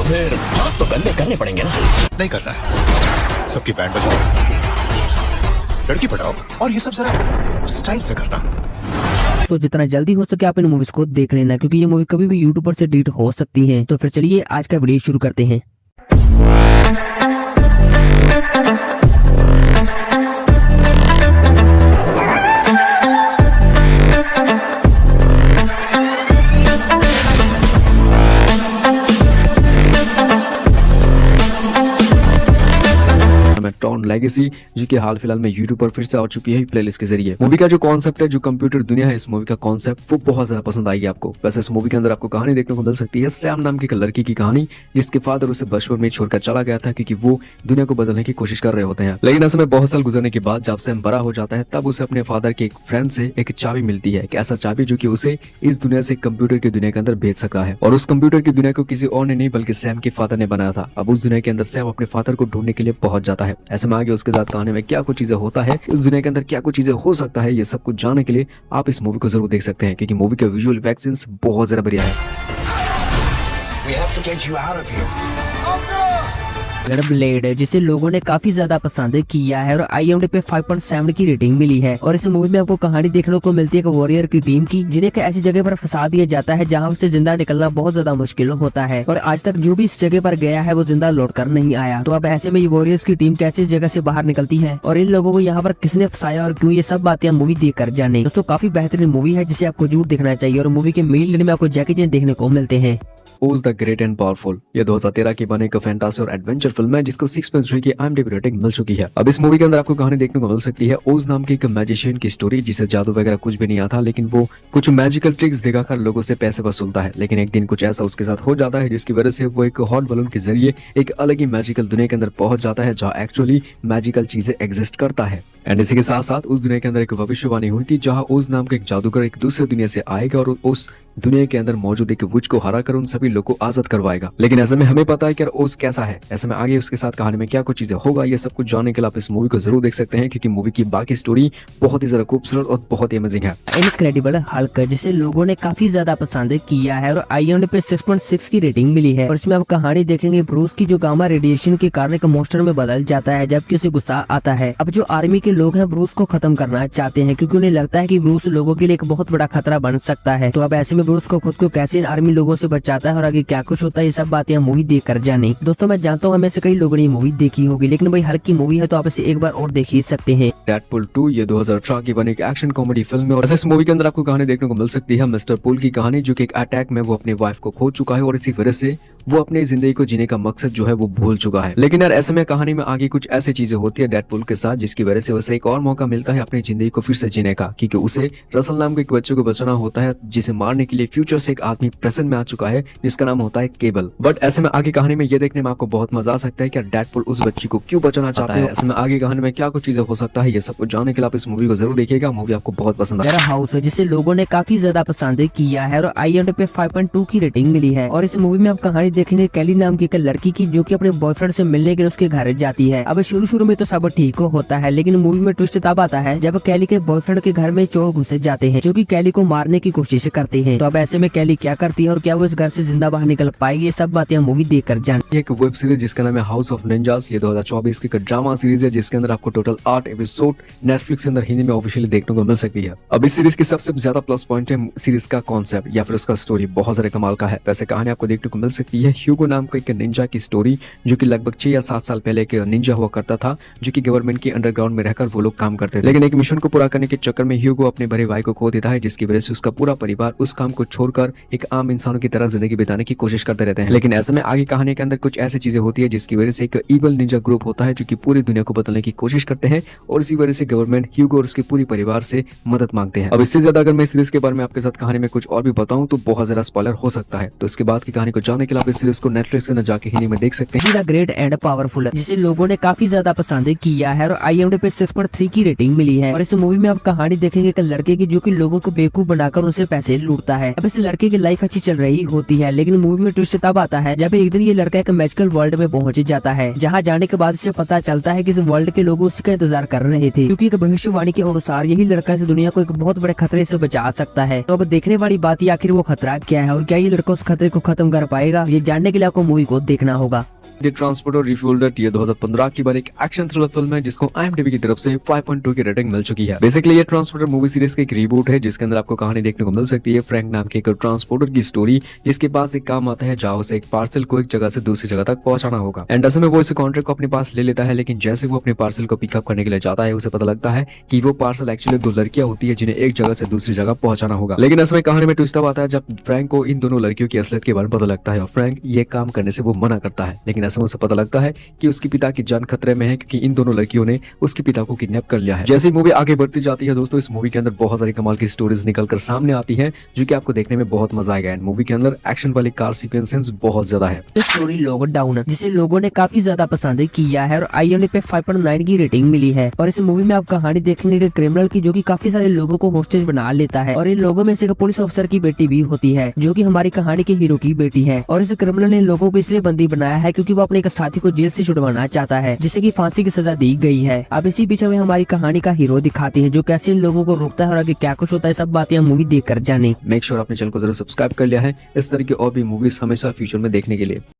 फिर हाथ तो गंदे करने पड़ेंगे ना। नहीं कर रहा है, सबकी बैंड बजाओ, लड़की पढ़ाओ और ये सब जरा स्टाइल से करना। तो जितना जल्दी हो सके आप इन मूवीज को देख लेना, क्योंकि ये मूवी कभी भी यूट्यूब पर से डिलीट हो सकती है। तो फिर चलिए आज का वीडियो शुरू करते हैं। ट्रॉन लेगेसी, जो कि हाल फिलहाल में यूट्यूब पर फिर से आ चुकी है प्लेलिस्ट के जरिए। मूवी का जो कॉन्सेप्ट है, जो कंप्यूटर दुनिया है, इस मूवी का कॉन्सेप्ट वो बहुत ज्यादा पसंद आएगी आपको। वैसे इस मूवी के अंदर आपको कहानी देखने को मिल सकती है सैम नाम की एक लड़की की कहानी, जिसके फादर उसे बचपन में छोड़कर चला गया था क्योंकि वो दुनिया को बदलने की कोशिश कर रहे होते हैं। लेकिन ऐसे में बहुत साल गुजरने के बाद जब सैम बड़ा हो जाता है, तब उसे अपने फादर के एक फ्रेंड से एक चाबी मिलती है, एक ऐसा चाबी जो कि उसे इस दुनिया से कंप्यूटर की दुनिया के अंदर भेज सकता है। और उस कंप्यूटर की दुनिया को किसी और ने नहीं बल्कि सैम के फादर ने बनाया था। अब उस दुनिया के अंदर सैम अपने फादर को ढूंढने के लिए पहुंच जाता है। ऐसे में आगे उसके साथ कहानी में क्या कुछ चीजें होता है, इस दुनिया के अंदर क्या कुछ चीजें हो सकता है, ये सब कुछ जानने के लिए आप इस मूवी को जरूर देख सकते हैं, क्योंकि मूवी के विजुअल इफेक्ट्स बहुत ज्यादा बढ़िया है। ब्लेड, जिसे लोगों ने काफी ज्यादा पसंद किया है और IMDb पे 5.7 की रेटिंग मिली है। और इस मूवी में आपको कहानी देखने को मिलती है एक वॉरियर की टीम की, जिन्हें एक ऐसी जगह पर फंसा दिया जाता है जहां से जिंदा निकलना बहुत ज्यादा मुश्किल होता है। और आज तक जो भी इस जगह पर गया है वो जिंदा लौट कर नहीं आया। तो अब ऐसे में ये वॉरियर्स की टीम कैसे इस जगह से बाहर निकलती है और इन लोगों को यहाँ पर किसने फंसाया और क्यों, ये सब बातें मूवी देख कर जाने। दोस्तों काफी बेहतरीन मूवी है जिसे आपको जरूर देखना चाहिए। और मूवी के मेन लीड में आपको जैकी चैन देखने को मिलते हैं। ओज द ग्रेट एंड पावरफुल, ये 2013 की बने एक फैंटासी और एडवेंचर फिल्म है जिसको 6.3 की IMDb रेटिंग मिल चुकी है। अब इस मूवी के अंदर आपको कहानी देखने को मिल सकती है ओज नाम की एक मैजिशियन की स्टोरी, जिसे जादू वगैरह कुछ भी नहीं आता, लेकिन वो कुछ मैजिकल ट्रिक्स दिखाकर लोगों से पैसे वसूलता है। लेकिन एक दिन कुछ ऐसा उसके साथ हो जाता है जिसकी वजह से वो एक हॉट बलून के जरिए एक अलग ही मैजिकल दुनिया के अंदर पहुंच जाता है, जहाँ एक्चुअली मैजिकल चीजें एग्जिस्ट करता है। एंड इसी के साथ साथ उस दुनिया के अंदर एक भविष्यवाणी हुई थी, जहाँ ओज नाम का एक जादूगर एक दूसरे दुनिया से आएगा और उस दुनिया के अंदर मौजूद एक विच को हरा कर उन सभी लोगों को आजाद करवाएगा। लेकिन ऐसे में हमें पता है कि ओज कैसा है, ऐसे में आगे उसके साथ कहानी में क्या कुछ चीजें होगा, ये सब कुछ जानने के लिए आप इस मूवी को जरूर देख सकते हैं, क्योंकि मूवी की बाकी स्टोरी बहुत ही ज्यादा खूबसूरत और बहुत ही अमेजिंग है। इनक्रेडिबल हल्क, जिसे लोगों ने काफी ज्यादा पसंद किया है और IMDb पे 6.6 की रेटिंग मिली है। और इसमें आप कहानी देखेंगे ब्रूस की, जो गामा रेडिएशन के कारण एक मॉन्स्टर में बदल जाता है जबकि उसे गुस्सा आता है। अब जो आर्मी के लोग हैं ब्रूस को खत्म करना चाहते हैं, क्योंकि उन्हें लगता है कि ब्रूस लोगों के लिए एक बहुत बड़ा खतरा बन सकता है। तो अब ऐसे में ब्रूस को खुद को कैसे आर्मी लोगों से बचाता है और आगे क्या कुछ होता है, ये सब बातें मूवी देख कर जाने। दोस्तों मैं जानता हूँ हमें से कई लोगों ने मूवी देखी होगी, लेकिन भाई हल्क की मूवी है तो आप इसे एक बार और देख ही सकते हैं। डेडपुल 2, ये 2018 की बनी एक एक्शन कॉमेडी फिल्म है और इस मूवी के अंदर आपको कहानी देखने को मिल सकती है मिस्टर पुल की कहानी, जो कि एक अटैक में वो अपनी वाइफ को खो चुका है और इसी वजह से वो अपनी जिंदगी को जीने का मकसद जो है वो भूल चुका है। लेकिन यार ऐसे में कहानी में आगे कुछ ऐसी चीजें होती है डेडपुल के साथ, जिसकी वजह से उसे एक और मौका मिलता है अपनी जिंदगी को फिर से जीने का, क्योंकि उसे रसल नाम के एक बच्चे को बचाना होता है, जिसे मारने के लिए फ्यूचर से एक आदमी प्रेजेंट में आ चुका है जिसका नाम होता है केबल। बट ऐसे में आगे कहानी में ये देखने में आपको बहुत मजा आ सकता है कि डेडपुल उस बच्ची को क्यों बचाना चाहता है। ऐसे में आगे कहानी में क्या कुछ चीजें हो सकता है, ये सब कुछ जानने के लिए आप इस मूवी को जरूर देखिएगा। मूवी आपको बहुत पसंद आएगा। हाउस, जिसे लोगों ने काफी ज्यादा पसंद किया है और IMDb पे 5.2 की रेटिंग मिली है। और इस मूवी में आप कहानी देखेंगे कैली नाम की एक लड़की की, जो कि अपने बॉयफ्रेंड से मिलने के लिए उसके घर जाती है। अब शुरू में तो सब ठीक होता है, लेकिन मूवी में ट्विस्ट तब आता है जब कैली के बॉयफ्रेंड के घर में चोर घुसे जाते हैं, जो कि कैली को मारने की कोशिश करते हैं। तो अब ऐसे में कैली क्या करती है और क्या वो इस घर से जिंदा बाहर निकल पाएगी, ये सब बातें मूवी देख कर जान। एक वेब सीरीज जिसका नाम है हाउस ऑफ निंजास, ये 2024 की ड्रामा सीरीज है, जिसके अंदर आपको टोटल 8 एपिसोड नेटफ्लिक्स के अंदर हिंदी में ऑफिशियली देखने को मिल सकती है। अब इस सीरीज की सबसे ज्यादा प्लस पॉइंट है सीरीज का कॉन्सेप्ट या फिर उसका स्टोरी बहुत ज्यादा कमाल का है। वैसे कहानी आपको देखने को मिल सकती है ह्यूगो नाम का एक निंजा की स्टोरी, जो कि लगभग 6 या 7 साल पहले एक निंजा हुआ करता था, जो कि गवर्नमेंट के अंडरग्राउंड में रहकर वो लोग काम करते थे। लेकिन एक मिशन को पूरा करने के चक्कर में ह्यूगो अपने बड़े भाई को खो देता है, जिसकी वजह से उसका पूरा परिवार उस काम को छोड़कर एक आम इंसानों की तरह जिंदगी बिताने की कोशिश करते रहते हैं। लेकिन ऐसे में आगे कहानी के अंदर कुछ ऐसी चीजें होती है जिसकी वजह से एक इवल निंजा ग्रुप होता है, जो कि पूरी दुनिया को बदलने की कोशिश करते हैं और इसी वजह से गवर्नमेंट ह्यूगो और उसके पूरी परिवार से मदद मांगते हैं। अब इससे ज्यादा अगर मैं सीरीज के बारे में आपके साथ कहानी में कुछ और भी बताऊं तो बहुत ज्यादा स्पॉइलर हो सकता है, तो इसके बाद की कहानी को जानने के लिए आप इस सीरीज को नेटफ्लिक्स के अंदर जाके हिंदी में देख सकते हैं। द ग्रेट एंड पावरफुल, जिसे लोगों ने काफी ज्यादा पसंद किया है और IMDb पे 6.3 की रेटिंग मिली है। और इस मूवी में आप कहानी देखेंगे एक लड़के की, जो कि लोगों को बेवकूफ बनाकर उनसे पैसे लूटता है। अब इस लड़के की लाइफ अच्छी चल रही होती है, लेकिन मूवी में ट्विस्ट तब आता है जब एक दिन ये लड़का एक मैजिकल वर्ल्ड में पहुंच जाता है, जहाँ जाने के बाद इसे पता चलता है कि इस वर्ल्ड के लोग उसका इंतजार कर रहे थे, क्योंकि एक भविष्यवाणी के अनुसार यही लड़का इस दुनिया को एक बहुत बड़े खतरे से बचा सकता है। तो अब देखने वाली बात है आखिर वो खतरा क्या है और क्या ये लड़का उस खतरे को खत्म कर पाएगा, ये जानने के लिए आपको मूवी को देखना होगा। द ट्रांसपोर्टर रिफ्यूल्ड ये 2015 की बार एक एक्शन थ्रिलर फिल्म है जिसको IMDb की तरफ से 5.2 की रेटिंग मिल चुकी है। बेसिकली ये ट्रांसपोर्टर मूवी सीरीज का एक रीबूट है जिसके अंदर आपको कहानी देखने को मिल सकती है फ्रैंक नाम के एक ट्रांसपोर्टर की स्टोरी, जिसके पास एक काम आता है जहाँ उसे एक पार्सल को एक जगह से दूसरी जगह तक पहुंचाना होगा। एंड ऐसे में वो इस कॉन्ट्रैक्ट को अपने पास ले लेता है, लेकिन जैसे वो अपने पार्सल को पिकअप करने के लिए जाता है उसे पता लगता है कि वो पार्सल एक्चुअली दो लड़कियां होती है जिन्हें एक जगह से दूसरी जगह पहुंचाना होगा। लेकिन ऐसे में कहानी में ट्विस्ट आता है जब फ्रैंक को इन दोनों लड़कियों की असलियत के बारे में पता लगता है और फ्रैंक ये काम करने से वो मना करता है, लेकिन ऐसे में उसे पता लगता है कि उसके पिता की जान खतरे में है क्योंकि इन दोनों लड़कियों ने उसके पिता को किडनैप कर लिया है। जैसे मूवी आगे बढ़ती जाती है दोस्तों, इस मूवी के अंदर बहुत सारी कमाल की स्टोरीज निकलकर सामने आती हैं जो कि आपको देखने में बहुत मजा आएगा। एंड मूवी के अंदर एक्शन वाली कार सीक्वेंसेस बहुत ज्यादा है। स्टोरी लॉकडाउन जिसे लोगों ने काफी ज्यादा पसंद किया है और IMDb पे 5.9 की रेटिंग मिली है। और इस मूवी में आप कहानी देखेंगे कि क्रिमिनल की जो कि काफी सारे लोगों को होस्टेज बना लेता है और इन लोगों में से एक पुलिस अफसर की बेटी भी होती है जो कि हमारी कहानी के हीरो की बेटी है। और इस क्रिमिनल ने लोगों को इसलिए बंदी बनाया है क्योंकि वो अपने एक साथी को जेल से छुड़वाना चाहता है जिसे की फांसी की सजा दी गई है। अब इसी बीच में हमारी कहानी का हीरो दिखाते हैं जो कैसे इन लोगों को रोकता है और आगे क्या कुछ होता है, सब बातें मूवी देख कर जाने। मेक श्योर आपने चैनल को जरूर सब्सक्राइब कर लिया है इस तरह की और भी मूवीज हमेशा फ्यूचर में देखने के लिए।